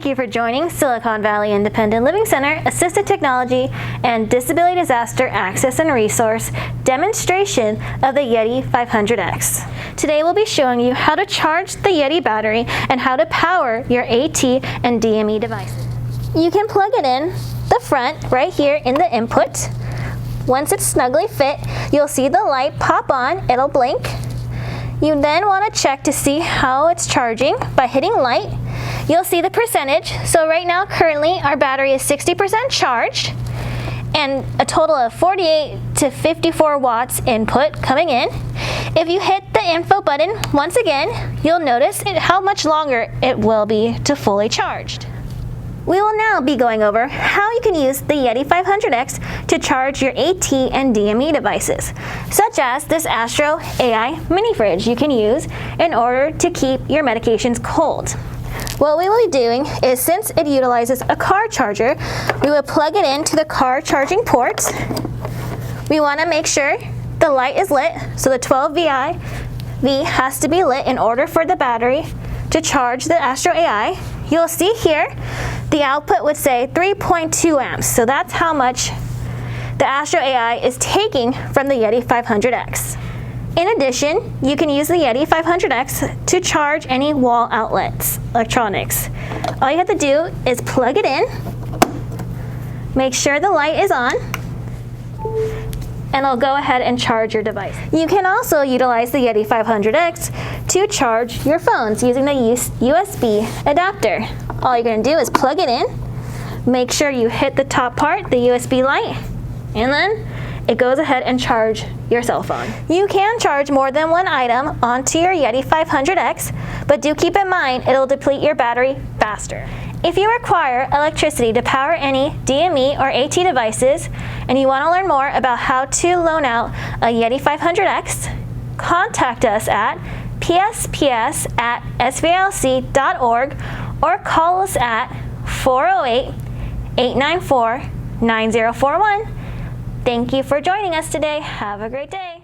you for joining Silicon Valley Independent Living Center Assistive Technology and Disability Disaster Access and Resource demonstration of the Yeti 500X. Today we'll be showing you how to charge the Yeti battery and how to power your AT and DME devices. You can plug it in the front right here in the input. Once it's snugly fit, you'll see the light pop on, it'll blink. You then want to check to see how it's charging by hitting light. You'll see the percentage. So right now, currently, our battery is 60% charged and a total of 48 to 54 watts input coming in. If you hit the info button once again, you'll notice how much longer it will be to fully charged. We will now be going over how you can use the Yeti 500X to charge your AT and DME devices, such as this Astro AI mini fridge you can use in order to keep your medications cold. What we will be doing is, since it utilizes a car charger, we will plug it into the car charging port. We want to make sure the light is lit, so the 12 V has to be lit in order for the battery to charge the Astro AI. You'll see here the output would say 3.2 amps, so that's how much the Astro AI is taking from the Yeti 500X. In addition, you can use the Yeti 500X to charge any wall outlets, electronics. All you have to do is plug it in, make sure the light is on, and it'll go ahead and charge your device. You can also utilize the Yeti 500X to charge your phones using the USB adapter. All you're going to do is plug it in, make sure you hit the top part, the USB light, and then it goes ahead and charge your cell phone. You can charge more than one item onto your Yeti 500X, but do keep in mind it'll deplete your battery faster. If you require electricity to power any DME or AT devices, and you want to learn more about how to loan out a Yeti 500X, contact us at psps@svlc.org or call us at 408-894-9041. Thank you for joining us today. Have a great day.